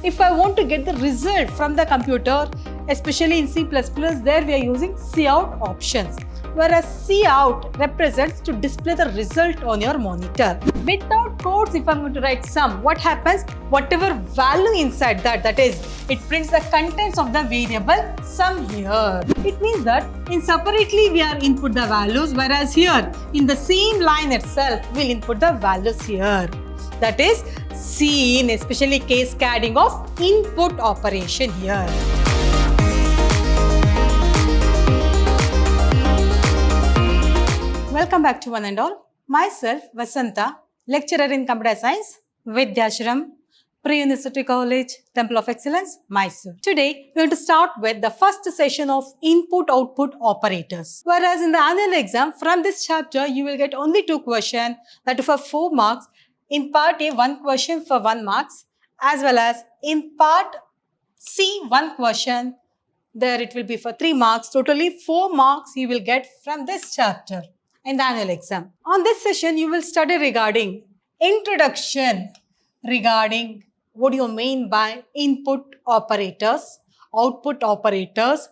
If I want to get the result from the computer, especially in C++, there we are using cout options. Whereas cout represents to display the result on your monitor. Without quotes, if I'm going to write sum, what happens? Whatever value inside that is, it prints the contents of the variable sum here. It means that in separately we are input the values, whereas here in the same line itself we'll input the values here. That is seen, especially cascading of input operation here. Welcome back to one and all. Myself, Vasanta, lecturer in Computer Science, Vidhyaashram, Pre-University College, Temple of Excellence, Mysore. Today, we are going to start with the first session of input-output operators. Whereas in the annual exam, from this chapter, you will get only 2 questions, that is for 4 marks. In part A, 1 question for 1 marks, as well as in part C, 1 question. There it will be for 3 marks. Totally 4 marks you will get from this chapter in the annual exam. On this session, you will study regarding introduction, regarding what do you mean by input operators, output operators,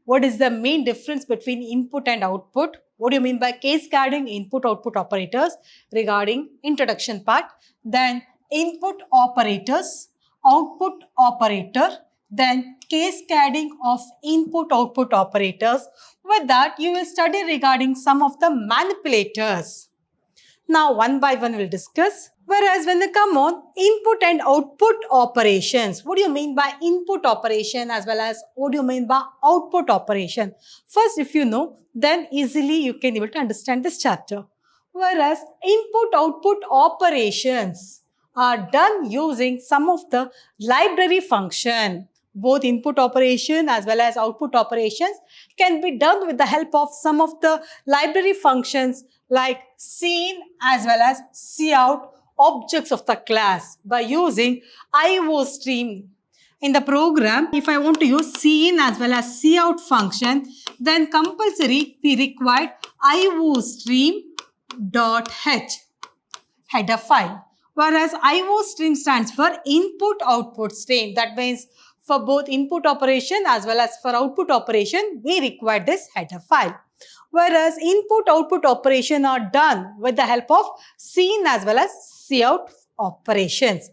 what is the main difference between input and output, what do you mean by cascading input-output operators, regarding introduction part, then input operators, output operator, then cascading of input-output operators. With that, you will study regarding some of the manipulators. Now, one by one we'll discuss. Whereas when they come on input and output operations, what do you mean by input operation as well as what do you mean by output operation? First, if you know, then easily you can be able to understand this chapter. Whereas input-output operations are done using some of the library function. Both input operation as well as output operations can be done with the help of some of the library functions like seen as well as cout objects of the class by using IOStream. In the program, if I want to use seen as well as cout function, then compulsory we required IOStream.h header file. Whereas IOStream stands for input-output stream. That means for both input operation as well as for output operation, we require this header file. Whereas input-output operation are done with the help of seen as well as cout operations.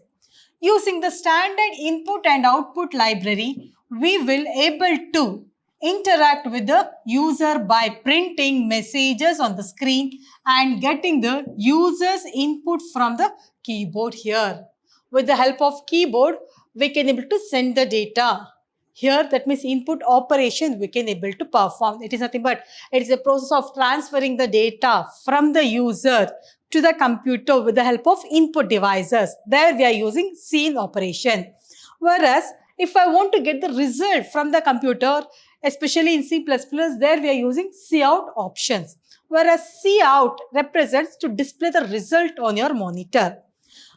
Using the standard input and output library, we will able to interact with the user by printing messages on the screen and getting the user's input from the keyboard here. With the help of keyboard, we can able to send the data. Here, that means input operation we can able to perform. It is nothing but it is a process of transferring the data from the user to the computer with the help of input devices. There we are using seen operation. Whereas, if I want to get the result from the computer, especially in C++, there we are using cout options. Whereas cout represents to display the result on your monitor.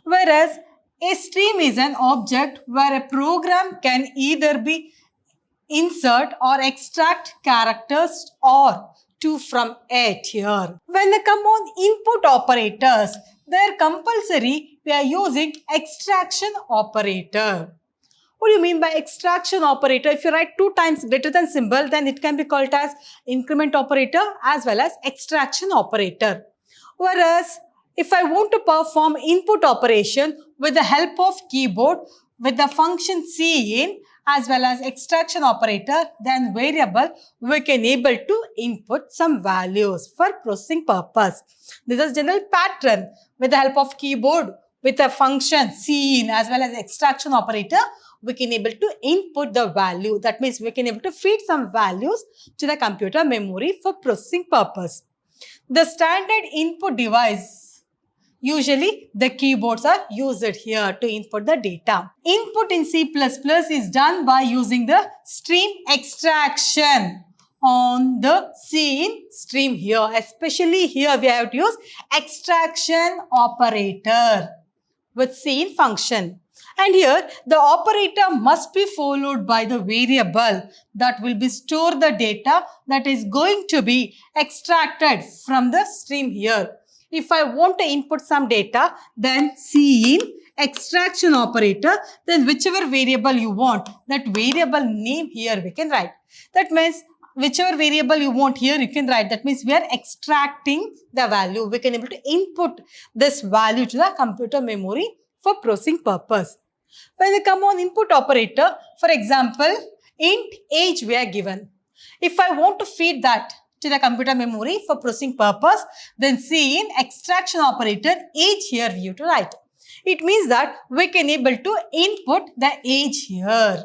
Whereas a stream is an object where a program can either be insert or extract characters or to from it here. When they come on input operators, they're compulsory we are using extraction operator. What do you mean by extraction operator? If you write 2 times greater than symbol, then it can be called as increment operator as well as extraction operator. Whereas if I want to perform input operation with the help of keyboard with the function cin as well as extraction operator, then variable we can able to input some values for processing purpose. This is general pattern. With the help of keyboard with a function cin as well as extraction operator, we can able to input the value. That means we can able to feed some values to the computer memory for processing purpose. The standard input device, usually the keyboards are used here to input the data. Input in C++ is done by using the stream extraction on the cin stream here. Especially here we have to use extraction operator with cin function. And here the operator must be followed by the variable that will be store the data that is going to be extracted from the stream here. If I want to input some data, then cin extraction operator, then whichever variable you want, that variable name here we can write. That means whichever variable you want here you can write. That means we are extracting the value. We can able to input this value to the computer memory for processing purpose. When we come on input operator, for example, int age we are given. If I want to feed that to the computer memory for processing purpose, then see in extraction operator age here we have to write. It means that we can able to input the age here.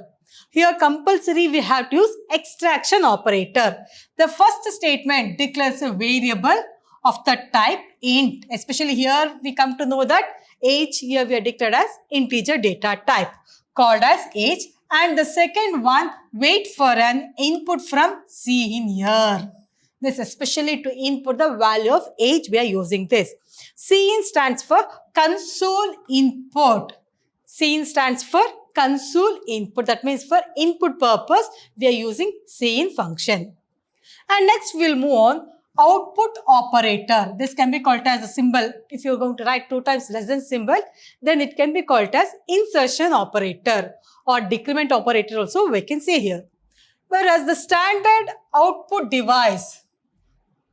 Here compulsory we have to use extraction operator. The first statement declares a variable of the type int. Especially here we come to know that age here we are declared as integer data type called as age. And the second one, wait for an input from cin here. This especially to input the value of age we are using this. Cin stands for console input. Cin stands for console input. That means for input purpose we are using cin function. And next we'll move on. Output operator. This can be called as a symbol. If you're going to write 2 times less than symbol, then it can be called as insertion operator or decrement operator also we can say here. Whereas the standard output device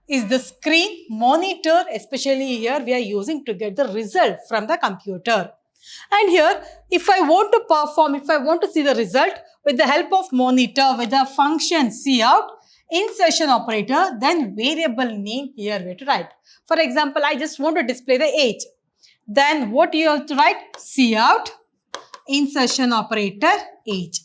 is the screen monitor, especially here we are using to get the result from the computer. And here if I want to perform, if I want to see the result with the help of monitor with the function cout, insertion operator, then variable name here we have to write. For example, I just want to display the age. Then what you have to write? Cout, insertion operator, age.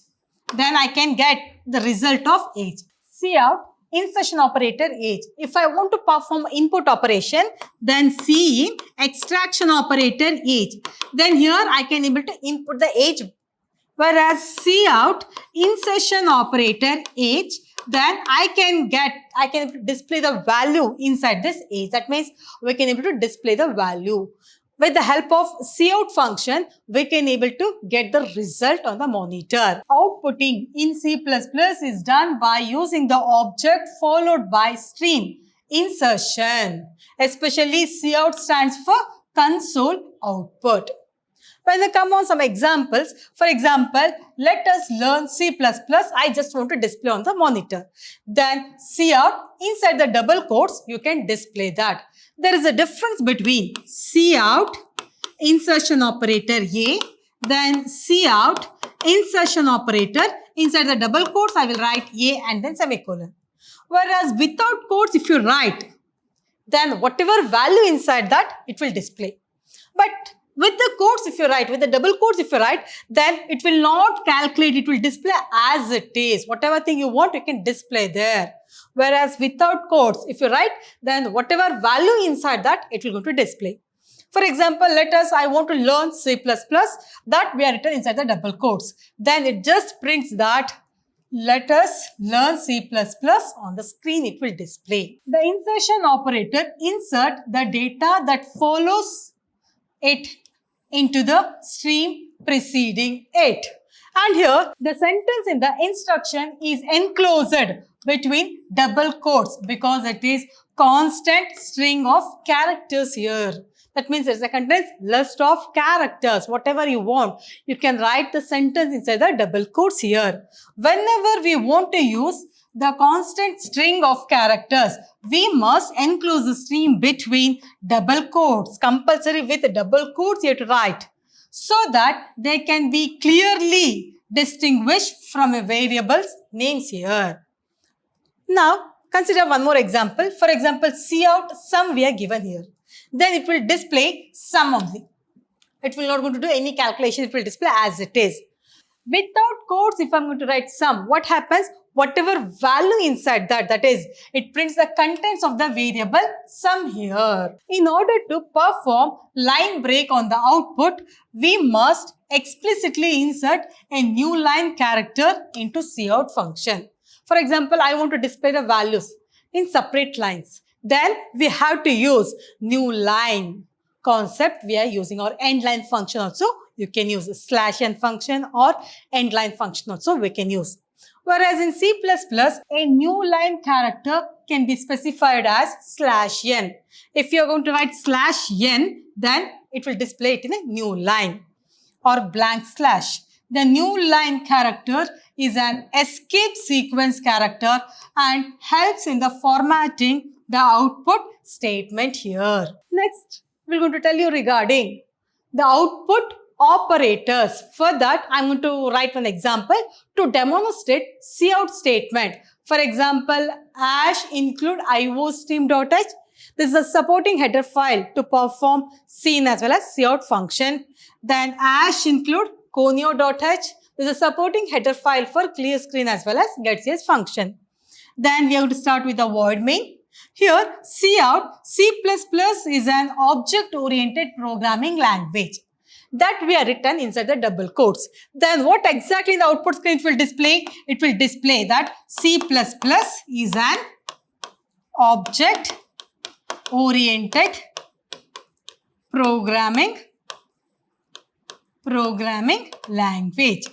Then I can get the result of age. Cout, insertion operator, age. If I want to perform input operation, then cin, extraction operator, age. Then here I can able to input the age. Whereas cout, insertion operator, age, then I can display the value inside this age. That means we can able to display the value. With the help of cout function, we can able to get the result on the monitor. Outputting in C++ is done by using the object followed by string insertion. Especially cout stands for console output. When we come on some examples, for example, let us learn C++. I just want to display on the monitor. Then cout, inside the double quotes, you can display that. There is a difference between cout, insertion operator A, then cout, insertion operator, inside the double quotes, I will write A and then semicolon. Whereas without quotes, if you write, then whatever value inside that, it will display. But with the quotes if you write, with the double quotes if you write, then it will not calculate, it will display as it is. Whatever thing you want, you can display there. Whereas without quotes, if you write, then whatever value inside that, it will go to display. For example, I want to learn C++, that we are written inside the double quotes. Then it just prints that, let us learn C++ on the screen, it will display. The insertion operator insert the data that follows it into the stream preceding it. And here the sentence in the instruction is enclosed between double quotes because it is constant string of characters here. That means it contains list of characters. Whatever you want, you can write the sentence inside the double quotes here. Whenever we want to use the constant string of characters, we must enclose the string between double quotes. Compulsory with double quotes you have to write so that they can be clearly distinguished from a variable's names here. Now, consider one more example. For example, cout sum we are given here. Then it will display sum only. It will not going to do any calculation. It will display as it is. Without quotes, if I am going to write sum, what happens? Whatever value inside that is, it prints the contents of the variable sum here. In order to perform line break on the output, we must explicitly insert a new line character into cout function. For example, I want to display the values in separate lines. Then we have to use new line concept we are using, or end line function also. You can use /n function or end line function also we can use. Whereas in C++, a new line character can be specified as /n. If you are going to write /n, then it will display it in a new line. or blank slash. The new line character is an escape sequence character and helps in the formatting the output statement here. Next, we're going to tell you regarding the output operators. For that, I'm going to write one example to demonstrate cout statement. For example, #include iostream.h. This is a supporting header file to perform scene as well as cout function. Then #include conio.h. This is a supporting header file for clear screen as well as getCS function. Then we have to start with the void main. Here, cout, C++ is an object-oriented programming language that we are written inside the double quotes. Then what exactly the output screen it will display? It will display that C++ is an object-oriented programming language.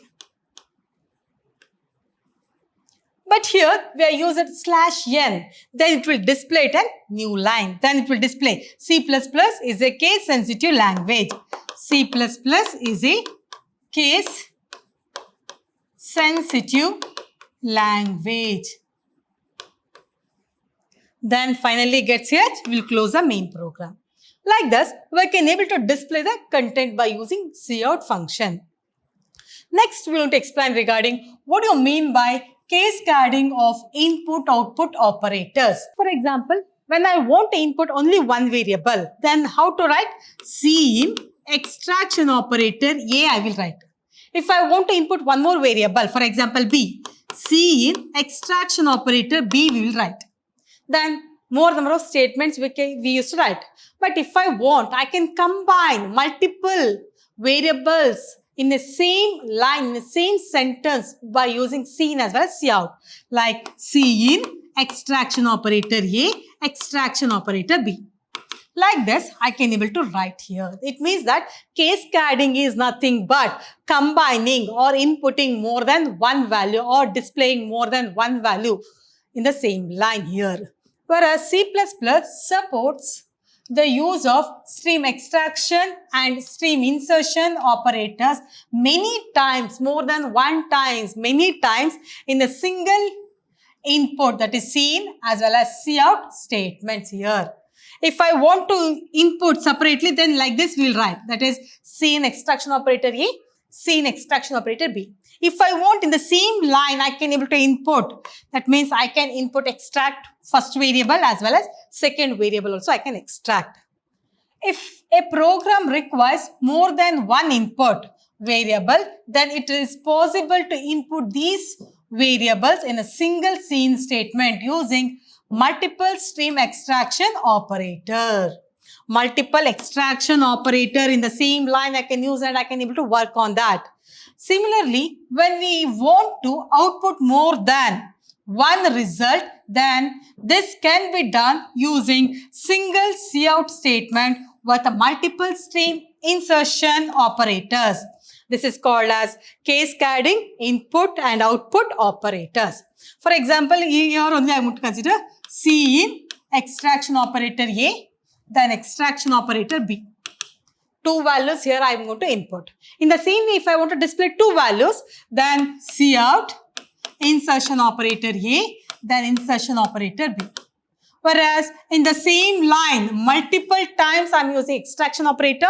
But here we are using /n. Then it will display a new line. Then it will display C++ is a case sensitive language. C++ is a case sensitive language. Then finally getCH will close the main program. Like this, we can able to display the content by using cout function. Next, we want to explain regarding what do you mean by cascading of input-output operators. For example, when I want to input only one variable, then how to write? Cin extraction operator A I will write. If I want to input one more variable, for example B, cin extraction operator B we will write. Then more number of statements we used to write. But if I want, I can combine multiple variables in the same line, in the same sentence by using cin as well as cout. Like cin extraction operator A, extraction operator B. Like this, I can able to write here. It means that cascading is nothing but combining or inputting more than one value or displaying more than one value in the same line here. Whereas C++ supports the use of stream extraction and stream insertion operators many times, more than one times, many times in a single input, that is cin as well as cout statements here. If I want to input separately, then like this we'll write, that is cin extraction operator A, cin extraction operator B. If I want in the same line, I can able to input. That means I can input extract first variable as well as second variable also I can extract. If a program requires more than one input variable, then it is possible to input these variables in a single cin statement using multiple stream extraction operator. Multiple extraction operator in the same line I can use and I can able to work on that. Similarly, when we want to output more than one result, then this can be done using single cout statement with a multiple stream insertion operators. This is called as cascading input and output operators. For example, here only I want to consider cin extraction operator A, then extraction operator B. Two values here I am going to input. In the same way, if I want to display two values, then cout insertion operator A, then insertion operator B. Whereas in the same line, multiple times I am using extraction operator.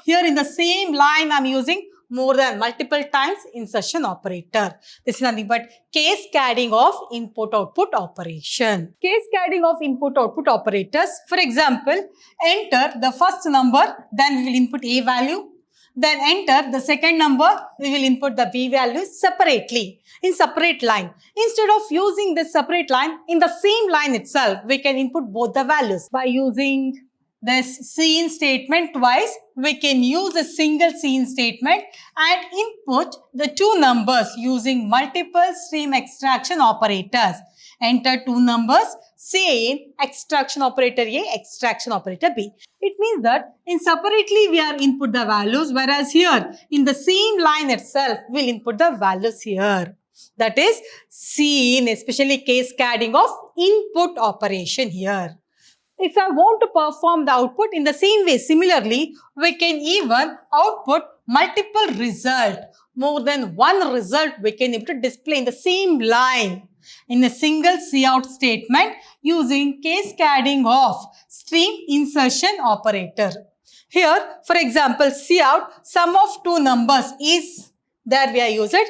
Here in the same line I am using more than multiple times insertion operator. This is nothing but cascading of input-output operation. Cascading of input-output operators. For example, enter the first number, then we will input A value. Then enter the second number, we will input the B value separately, in separate line. Instead of using this separate line, in the same line itself, we can input both the values. By using this cin statement twice, we can use a single cin statement and input the two numbers using multiple stream extraction operators. Enter two numbers, cin extraction operator A, extraction operator B. It means that in separately we are input the values, whereas here in the same line itself we'll input the values here. That is cin, especially cascading of input operation here. If I want to perform the output in the same way, similarly, we can even output multiple result, more than one result we can able to display in the same line in a single cout statement using cascading of string insertion operator. Here, for example, cout sum of two numbers is there we are used it.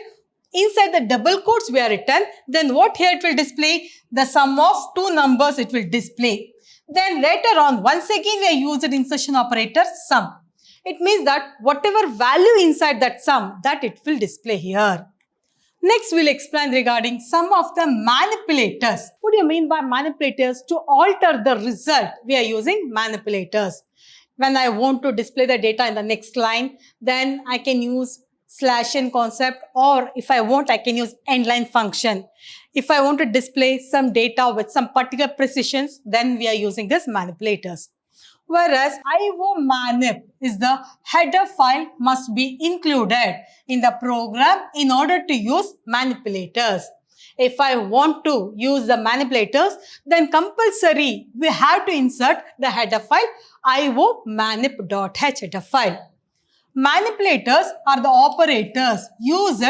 Inside the double quotes we are written, then what here it will display? The sum of two numbers it will display. Then later on, once again we are used insertion operator sum. It means that whatever value inside that sum, that it will display here. Next, we'll explain regarding some of the manipulators. What do you mean by manipulators? To alter the result, we are using manipulators. When I want to display the data in the next line, then I can use /n concept, or if I want, I can use endline function. If I want to display some data with some particular precisions, then we are using this manipulators. Whereas IO manip is the header file must be included in the program in order to use manipulators. If I want to use the manipulators, then compulsory we have to insert the header file IO manip.h header file. Manipulators are the operators used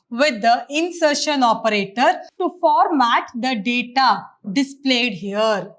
with the insertion operator to format the data displayed here.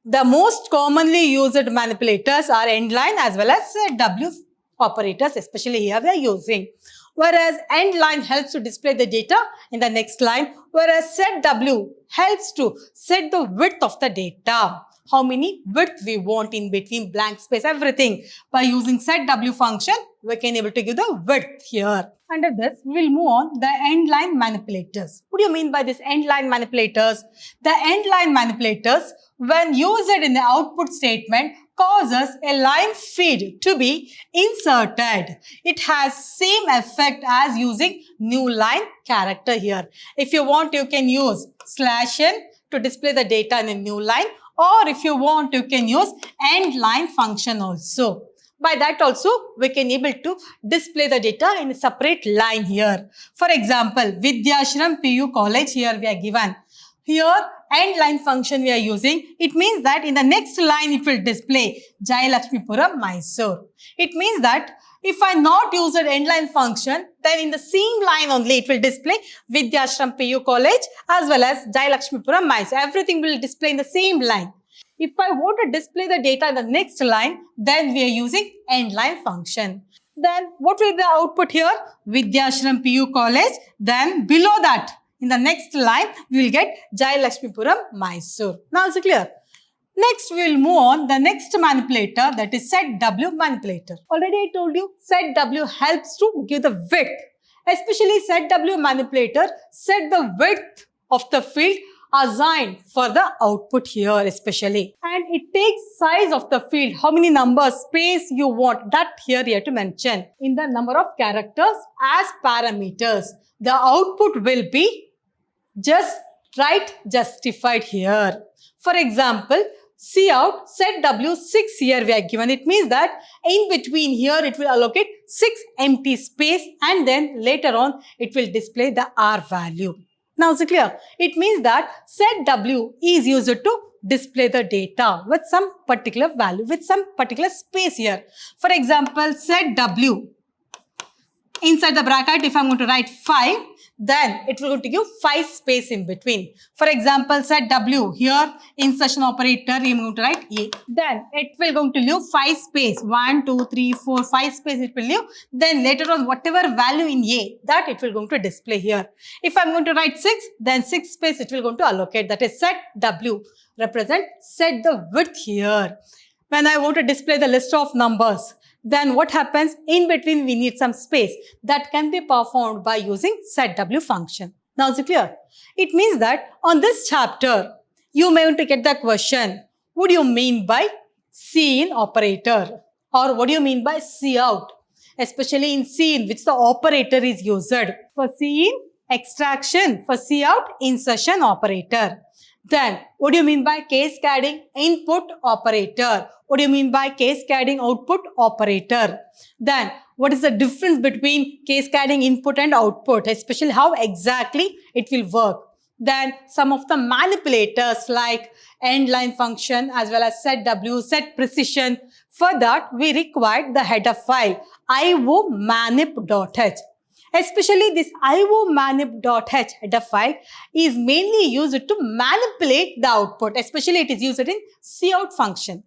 The most commonly used manipulators are endline as well as W operators, especially here we are using. Whereas endline helps to display the data in the next line, whereas setW helps to set the width of the data. How many width we want in between, blank space, everything. By using setW function, we can able to give the width here. Under this, we will move on the endline manipulators. What do you mean by this endline manipulators? The endline manipulators, when used in the output statement, causes a line feed to be inserted. It has same effect as using new line character here. If you want, you can use /n to display the data in a new line, or if you want, you can use endline function also. By that also, we can able to display the data in a separate line here. For example, Vidhyaashram PU College, here we are given. Here, endline function we are using. It means that in the next line, it will display Jai Lakshmipuram, Mysore. It means that if I not use an endline function, then in the same line only, it will display Vidhyaashram PU College as well as Jai Lakshmipuram, Mysore. Everything will display in the same line. If I want to display the data in the next line, then we are using endline function. Then what will be the output here? Vidhyaashram PU College. Then below that, in the next line, we will get Jai Lakshmipuram, Mysore. Now is it clear? Next, we will move on the next manipulator, that is setW manipulator. Already I told you, setW helps to give the width. Especially setW manipulator set the width of the field assigned for the output here especially. And it takes size of the field, how many numbers, space you want, that here you have to mention in the number of characters as parameters. The output will be just justified here. For example, cout setW 6 here we are given. It means that in between here it will allocate 6 empty space and then later on it will display the R value. Now is it clear? It means that setW is used to display the data with some particular value, with some particular space here. For example, setW inside the bracket, if I am going to write 5, then it will give 5 space in between. For example, setW here, insertion operator, I am going to write A. Then it will going to leave 5 space, 1, 2, 3, 4, 5 space it will leave. Then later on, whatever value in A, that it will going to display here. If I am going to write 6, then 6 space it will going to allocate. That is setW represent set the width here. When I want to display the list of numbers, then what happens? In between we need some space that can be performed by using setW function. Now is it clear? It means that on this chapter, you may want to get the question, what do you mean by CIN operator? Or what do you mean by cout? Especially in CIN, which the operator is used. For CIN, extraction. For cout, insertion operator. Then, what do you mean by cascading input operator? What do you mean by cascading output operator? Then, what is the difference between cascading input and output? Especially how exactly it will work. Then some of the manipulators like end line function as well as set W, set precision. For that, we required the header file iomanip.h. Especially this iomanip.h header file is mainly used to manipulate the output. Especially it is used in cout function.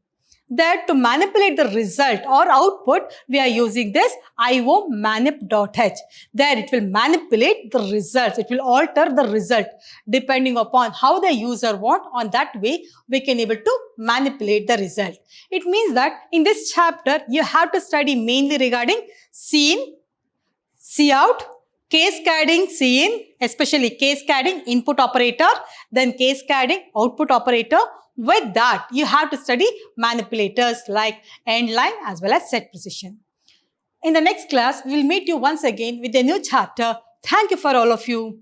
There to manipulate the result or output, we are using this iomanip.h. There it will manipulate the results. It will alter the result depending upon how the user want. On that way, we can able to manipulate the result. It means that in this chapter, you have to study mainly regarding scene, cout, cascading scene, especially cascading input operator, then cascading output operator. With that, you have to study manipulators like end line as well as set precision. In the next class, we will meet you once again with a new chapter. Thank you for all of you.